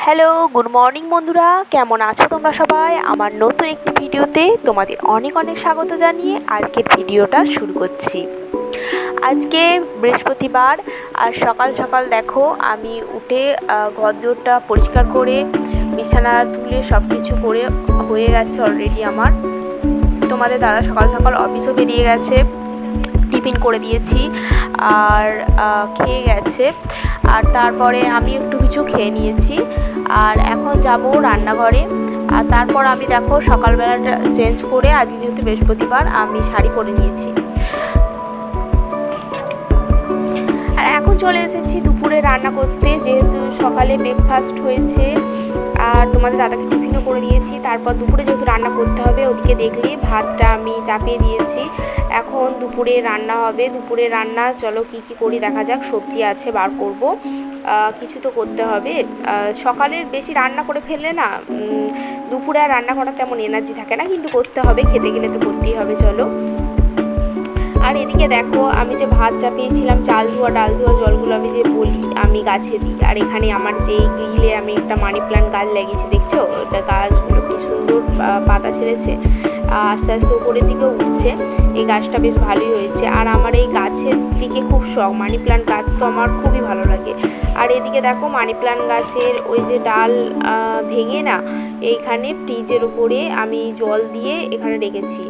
Hello, good morning বন্ধুরা, কেমন আছো তোমরা সবাই? আমার নতুন একটি ভিডিওতে তোমাদের অনেক অনেক স্বাগত জানিয়ে আজকের ভিডিওটা শুরু করছি। আজকে বৃহস্পতিবার আর সকাল সকাল দেখো আমি উঠে ঘরদোরটা পরিষ্কার করে বিছানা তুলে সব কিছু করে হয়ে গেছে অলরেডি আমার। তোমাদের দাদা সকাল সকাল অফিসও বেরিয়ে গেছে, টিফিন করে দিয়েছি আর খেয়ে গেছে। আর তারপরে আমি একটু কিছু খেয়ে নিয়েছি আর এখন যাব রান্নাঘরে। আর তারপর আমি দেখো সকালবেলাটা চেঞ্জ করে, আজকে যেহেতু বৃহস্পতিবার আমি শাড়ি পরে নিয়েছি। আর এখন চলে এসেছি দুপুরে রান্না করতে, যেহেতু সকালে ব্রেকফাস্ট হয়েছে আর তোমাদের দাদাকে টিফিনও করে দিয়েছি। তারপর দুপুরে যেহেতু রান্না করতে হবে, ওদিকে দেখলে ভাতটা আমি চাপিয়ে দিয়েছি। এখন দুপুরে রান্না হবে। দুপুরে রান্না চলো কি কি করি দেখা যাক। সবজি আছে বার করব, কিছু তো করতে হবে। সকালের বেশি রান্না করে ফেললে না দুপুরে আর রান্না করার তেমন এনার্জি থাকে না, কিন্তু করতে হবে, খেতে গেলে তো করতেই হবে। চলো। আর এদিকে দেখো আমি যে ভাত চাপিয়েছিলাম, চাল ধোয়া ডাল ধোয়া জলগুলো আমি যে বলি আমি গাছে দিই। আর এখানে আমার যে গ্রিলে আমি একটা মানি প্ল্যান্ট গাছ লাগিয়েছি, দেখছো ওটা গাছগুলো কি সুন্দর পাতা ছেড়েছে, আস্তে আস্তে উপরের দিকে উঠছে। এই গাছটা বেশ ভালোই হয়েছে। আর আমার এই গাছের দিকে খুব শখ, মানি প্ল্যান্ট গাছ তো আমার খুবই ভালো লাগে। আর এদিকে দেখো মানি প্ল্যান্ট গাছের ওই যে ডাল ভেঙে না এইখানে ফ্রিজের উপরে আমি জল দিয়ে এখানে রেখেছি।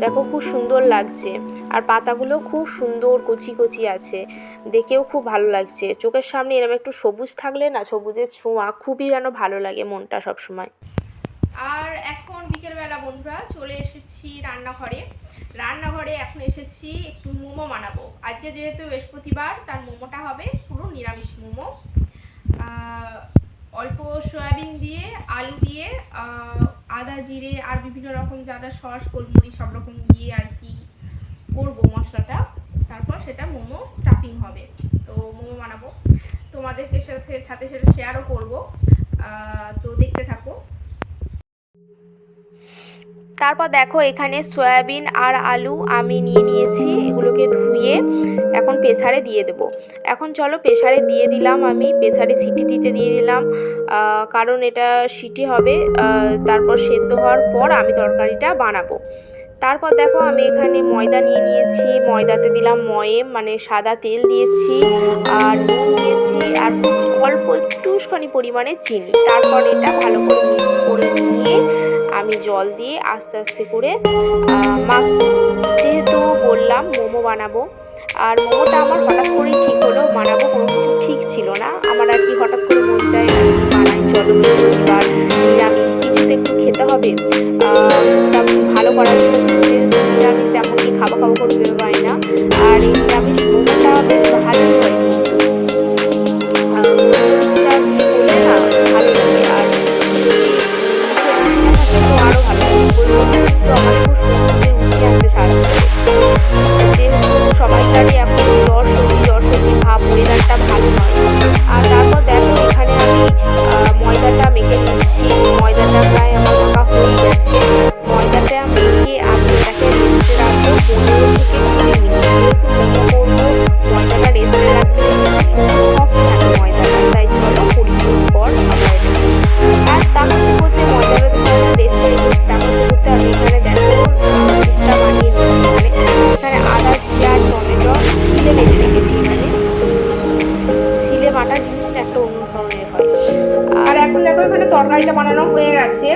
দেখো খুব সুন্দর লাগছে। আর পাতাগুলো খুব সুন্দর কচি কচি আছে, দেখেও খুব ভালো লাগছে। চোখের সামনে এরকম একটু সবুজ থাকলে না, সবুজের ছোঁয়া খুবই যেন ভালো লাগে মনটা সব সময়। আর এখন বিকেলবেলা বন্ধুরা চলে এসেছি রান্নাঘরে। এখন এসেছি একটু মোমো বানাবো। আজকে যেহেতু বৃহস্পতিবার, তার মোমোটা হবে পুরো নিরামিষ মোমো। অল্প সয়াবিন দিয়ে, আলু দিয়ে, আদা জিরে আর বিভিন্ন রকম যা সস গোলমরিচ সব রকম দিয়ে আর কি করবো মশলাটা। তারপর সেটা মোমো স্টাফিং হবে। তো মোমো বানাবো, তোমাদেরকে সাথে সেটা শেয়ারও করবো। তো দেখতে থাকো। তারপর দেখো এখানে সয়াবিন আর আলু আমি নিয়ে নিয়েছি, এগুলোকে ধুয়ে এখন প্রেসারে দিয়ে দেবো। এখন চলো প্রেসারে দিয়ে দিলাম, আমি প্রেসারে সিটি দিতে দিয়ে দিলাম, কারণ এটা সিটি হবে। তারপর সেদ্ধ হওয়ার পর আমি তরকারিটা বানাবো। তারপর দেখো আমি এখানে ময়দা নিয়ে নিয়েছি, ময়দাতে দিলাম ময়েম মানে সাদা তেল দিয়েছি আর নুন দিয়েছি আর অল্প একটুখানি পরিমাণে চিনি। তারপর এটা ভালো করে মিক্স করে নিয়ে আমি জল দিয়ে আস্তে আস্তে করে যেহেতু বললাম মোমো বানাবো, আর মোমোটা আমার হঠাৎ করেই ঠিক হলো, বানাবো কোনো কিছু ঠিক ছিল না আমার আর কি, হঠাৎ করে মন চায় বানাই চলো এবার নিরামিষ কিছুতে একটু খেতে হবে। ভালো করার জন্য নিরামিষ তেমন কি খাবো করে ভেবে পাই না। আর এই নিরামিষ মোমোটা বেশ ভালোই হয়, না ভালো লাগে। আর তো আরও ভালো লাগে, তো আমার খুব সুন্দর উঠে আসতে সাহায্য করে। যেহেতু সবাইকারই এখন জ্বর সর্দি ভাব, ওয়েদারটা ভালো নয়। আর তারপর দেখো এখানে আমি ময়দাটা মেখে নিচ্ছি। ময়দাটা প্রায় আমার মাখা হয়ে গেছে। ময়দাটা মেখে আমি এটাকে রেস্টে রাখবো 15 থেকে 20 মিনিট। যেহেতু মোমো করবো ময়দাটা রেস্টে রাখলে সব থাকে ময়দাটা, তাই চলো 20 মিনিট পর আবার। আর তার করতে ময়দাটা রেস্টে রেখেছি, তার করতে আমি এখানে দেখো দুধটা বানিয়ে নিচ্ছি। মানে এখানে আদা জিরা আর টমেটো সিলে বেটে রেখেছি। মানে সিলে বাটা জিনিসটা একটা অন্য ধরনের হয়। আর এখন দেখো এখানে তরকারিটা বানানো হয়ে গেছে,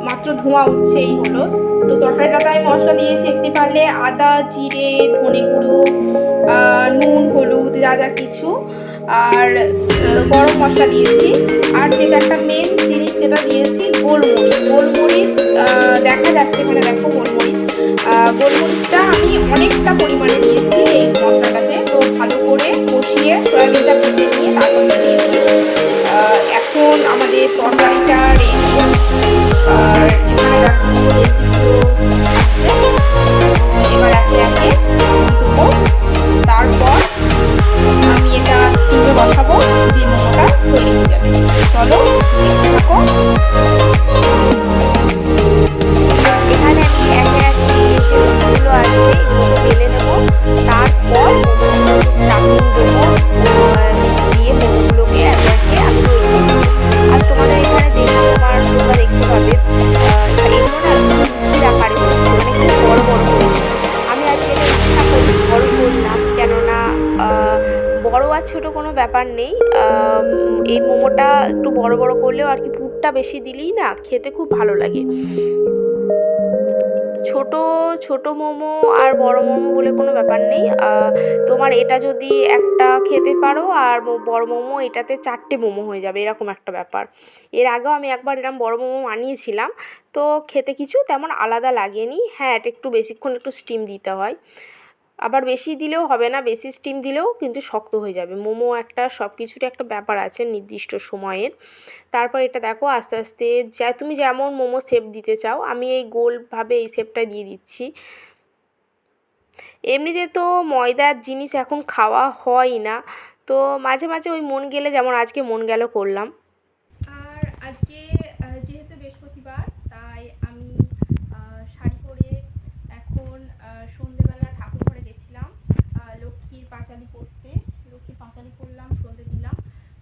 মাত্র ধোঁয়া উঠছে এই হলো। তো তরকারিটাতে আমি মশলা দিয়েছি একটু পারলে আদা জিরে ধনে গুঁড়ো নুন হলুদ যা কিছু, আর গরম মশলা দিয়েছি। আর যেটা একটা মেন জিনিস সেটা দিয়েছি গোলমরিচ দেখা যাচ্ছে এখানে দেখো গোলমরিচটা আমি অনেকটা পরিমাণে দিয়েছি এই মশলাটাতে। তো ভালো করে কষিয়ে সয়াবিনটা ভেজে নিয়ে তারপর দিয়েছি। এখন আমাদের তরকারিটা রেডি। আর এখানে দেখো এবার একে একে দেবো। তারপর আমি এটা স্টিমে বসাবো, দিয়ে মোমোটা তৈরি হয়ে যাবে। চলো দেখতে থাকো। এখানে আমি একে একে যে রসগুলো আছে এগুলো ঢেলে নেবো। তারপর মোমোগুলো স্টাফিং দেবো, দিয়ে মোমোগুলোকে একে একে আমি তৈরি করবো। এই মোমোটা একটু বড় বড় করলেও আর কি পুরটা বেশি দিলেই না খেতে খুব ভালো লাগে। ছোট ছোট মোমো আর বড় মোমো বলে কোনো ব্যাপার নেই। তোমার এটা যদি একটা খেতে পারো আর বড় মোমো এটাতে 4টে মোমো হয়ে যাবে, এরকম একটা ব্যাপার। এর আগেও আমি একবার এরকম বড় মোমো বানিয়েছিলাম, তো খেতে কিছু তেমন আলাদা লাগেনি। হ্যাঁ, এটা একটু বেশিক্ষণ একটু স্টিম দিতে হয়, আবার বেশি দিলেও হবে না, বেশি স্টিম দিলেও কিন্তু শক্ত হয়ে যাবে। মোমো একটা সব কিছুরই একটা ব্যাপার আছে নির্দিষ্ট সময়ের। তারপর এটা দেখো আস্তে আস্তে তুমি যেমন মোমো শেপ দিতে চাও, আমি এই গোলভাবে এই শেপটা দিয়ে দিচ্ছি। এমনিতে তো ময়দার জিনিস এখন খাওয়া হয় না, তো মাঝে মাঝে ওই মন গেলে, যেমন আজকে মন গেল করলাম। আর আজকে যেহেতু বৃহস্পতিবার, তাই আমি শাড়ি পরে এখন সন্ধেবেলা ঠাকুর ঘরে গেছিলাম লক্ষ্মীর পাঁচালি করতে। লক্ষ্মীর পাঁচালি করলাম, সন্ধে দিলাম,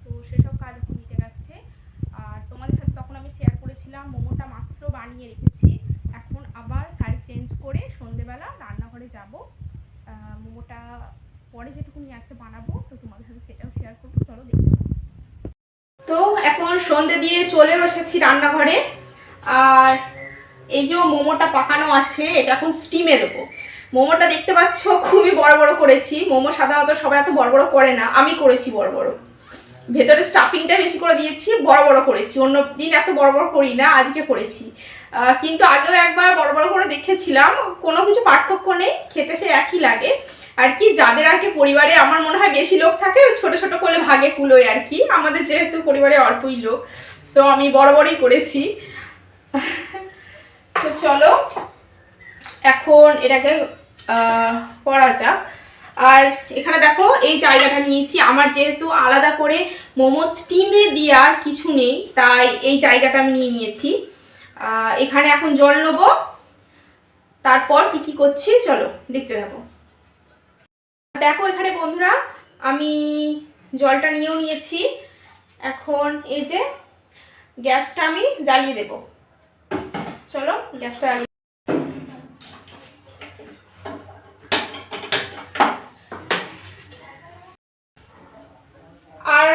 তো সেসব কাজ এখন মিটে গেছে। আর তোমাদের সাথে তখন আমি শেয়ার করেছিলাম মোমোটা মাত্র বানিয়ে রেখেছি, এখন আবার শাড়ি চেঞ্জ করে সন্ধেবেলা রান্নাঘরে যাব। মোমোটা পরে যেটুকুনি আছে বানাবো, তো তোমাদের সাথে সেটাও শেয়ার করবো, চলো দেখতে। তো এখন সন্ধে দিয়ে চলে এসেছি রান্নাঘরে, আর এই যে মোমোটা পাকানো আছে, এটা এখন স্টিমে দেবো। মোমোটা দেখতে পাচ্ছ খুবই বড় বড় করেছি। মোমো সাধারণত সবাই এত বড় বড় করে না, আমি করেছি বড় বড়। ভেতরে স্টাফিংটা বেশি করে দিয়েছি, বড় বড় করেছি। অন্য দিন এত বড় বড় করি না, আজকে করেছি। কিন্তু আগেও একবার বড় বড় করে দেখেছিলাম, কোনো কিছু পার্থক্য নেই, খেতে সে একই লাগে আর কি। যাদের আর কি পরিবারে আমার মনে হয় বেশি লোক থাকে, ছোট ছোট করলে ভাগে কুলোয় আর কি। আমাদের যেহেতু পরিবারে অল্পই লোক, তো আমি বড় বড়ই করেছি। তো চলো এখন এটাকে করা যাক। আর এখানে দেখো এই জায়গাটা নিয়েছি, আমার যেহেতু আলাদা করে মোমো স্টিমে দেওয়ার কিছু নেই, তাই এই জায়গাটা আমি নিয়ে নিয়েছি। এখানে এখন জল নেবো, তারপর কি কি করছি চলো দেখতে থাকো। দেখো এখানে বন্ধুরা আমি জলটা নিয়েও নিয়েছি। এখন এই যে গ্যাসটা আমি জ্বালিয়ে দেব, চলো গ্যাসটা। আর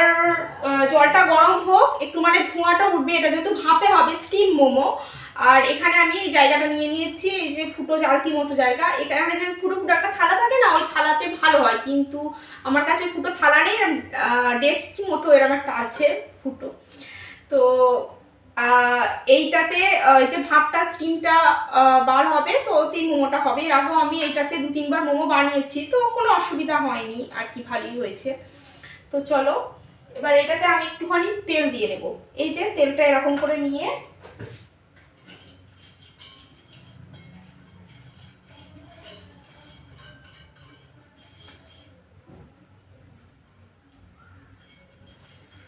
জলটা গরম হোক একটু, মানে ধোঁয়াটা উঠবে, এটা যেহেতু ভাপে হবে স্টিম মোমো। আর এখানে আমি এই জায়গাটা নিয়ে নিয়েছি, এই যে ফুটো জালতি মতো জায়গা। এখানে যে ফুটো ফুটো একটা থালা থাকে না, ওই থালাতে ভালো হয়, কিন্তু আমার কাছে ফুটো থালা নেই, ডেস্কি মতো এরকম একটা আছে ফুটো। তো এইটাতে এই যে ভাপটা স্টিমটা বার হবে, তো ওতেই মোমোটা হবে। এর আগেও আমি এইটাতে 2-3বার মোমো বানিয়েছি, তো কোনো অসুবিধা হয়নি আর কি, ভালোই হয়েছে। তো চলো এবার এটাতে আমি একটুখানি তেল দিয়ে নেব। এই যে তেলটা এরকম করে নিয়ে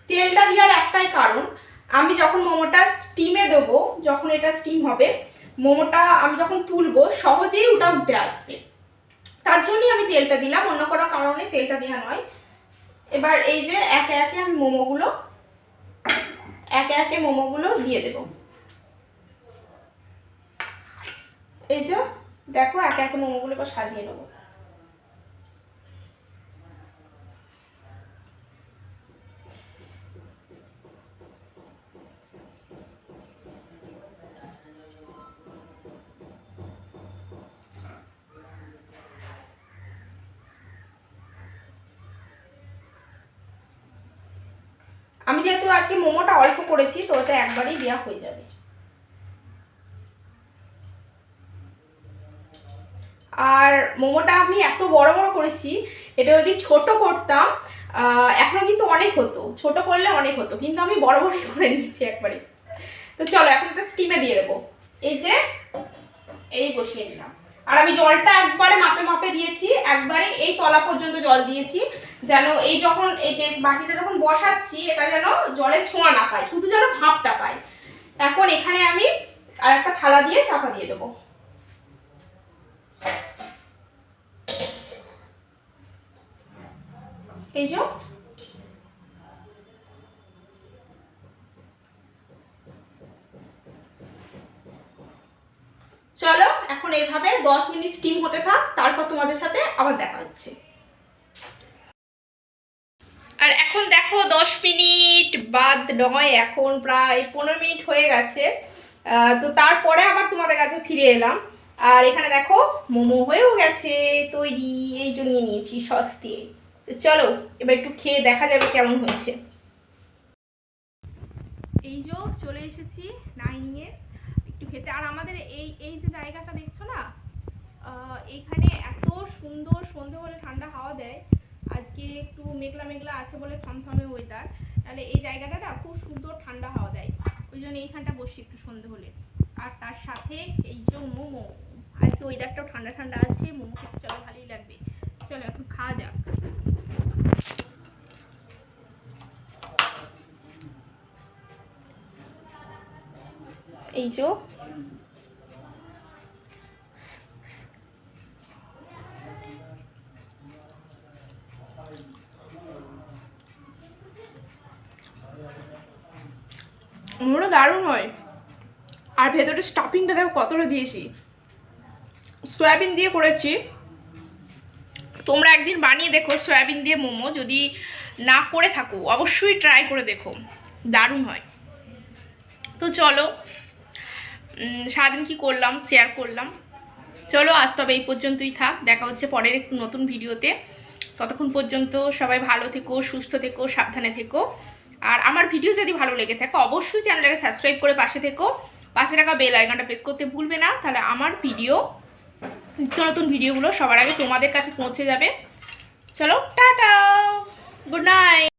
তেলটা দেওয়ার একটাই কারণ, আমি যখন মোমোটা স্টিমে দেবো, যখন এটা স্টিম হবে, মোমোটা আমি যখন তুলবো সহজেই ওটা উঠে আসবে, তার জন্যই আমি তেলটা দিলাম, অন্য কোনো কারণে তেলটা দেওয়া নয়। এবার এই যে একে একে আমি মোমোগুলো দিয়ে দেব। এই যে দেখো একে একে মোমোগুলো এবার সাজিয়ে নেবো। আমি যেহেতু আজকে মোমোটা অল্প করেছি, তো ওটা একবারেই দেওয়া হয়ে যাবে। আর মোমোটা আমি এত বড় বড় করেছি, এটা যদি ছোট করতাম এখনো কিন্তু অনেক হতো, ছোট করলে অনেক হতো, কিন্তু আমি বড় বড়ই করে নিয়েছি একবারে। তো চলো এখন এটা স্টিমে দিয়ে দেবো। এই যে এই বসিয়ে দিলাম, আর আমি জলটা একবারে মাপে মাপে দিয়েছি, একবারে এই তলা পর্যন্ত জল দিয়েছি, যেন এই যখন এই বাটিটা যখন বসাচ্ছি এটা যেন জলের ছোঁয়া না পায়, শুধু যেন ভাপটা পায়। এখন এখানে আমি আর একটা থালা দিয়ে চাপা দিয়ে দেবো। এই যে চলো এখন এইভাবে 10 মিনিট স্টিম হতে থাক, তারপর তোমাদের সাথে আবার দেখা হচ্ছে। আর এখন দেখো 10 মিনিট বাদ নয়, এখন প্রায় 15 মিনিট হয়ে গেছে। তো তারপরে আবার তোমাদের কাছে ফিরে এলাম। আর এখানে দেখো মোমো হয়েও গেছে তৈরি, এই জন্য নিয়ে নিয়েছি সস দিয়ে। তো চলো এবার একটু খেয়ে দেখা যাবে কেমন হয়েছে। এই যে চলে এসেছি ডাইনিংয়ে একটু খেতে। আর আমাদের এই এই যে জায়গাটা দেখছো না, এইখানে এত সুন্দর, সন্ধে হলে ঠান্ডা হাওয়া দেয়। আজকে একটু মেঘলা মেঘলা আছে বলে থমথমে ওয়েদার, তাহলে এই জায়গাটা না খুব সুন্দর ঠান্ডা হাওয়া দেয়, ওই জন্য এইখানটা বসি একটু সন্ধে হলে। আর তার সাথে এই যে মোমো, আজকে ওয়েদারটাও ঠান্ডা ঠান্ডা আছে, মোমো খেতে চলো ভালোই লাগবে। চলো এখন খাওয়া যাক। এই যে মোমোটা দারুণ হয়। আর ভেতরে স্টাফিংটা দেখো কতটা দিয়েছি, সয়াবিন দিয়ে করেছি। তোমরা একদিন বানিয়ে দেখো সয়াবিন দিয়ে মোমো, যদি না করে থাকো অবশ্যই ট্রাই করে দেখো, দারুণ হয়। তো চলো সারাদিন কি করলাম শেয়ার করলাম। চলো আজ তবে এই পর্যন্তই থাক, দেখা হচ্ছে পরের একটু নতুন ভিডিওতে। ততক্ষণ পর্যন্ত সবাই ভালো থেকো, সুস্থ থেকো, সাবধানে থেকো। আর আমার ভিডিও যদি ভালো লেগে থাকে অবশ্যই চ্যানেলটাকে সাবস্ক্রাইব করে পাশে থেকো, পাশে রাখা বেল আইকনটা প্রেস করতে ভুলবে না, তাহলে আমার ভিডিও, নিত্য নতুন ভিডিওগুলো সবার আগে তোমাদের কাছে পৌঁছে যাবে। চলো টাটা, গুড নাইট।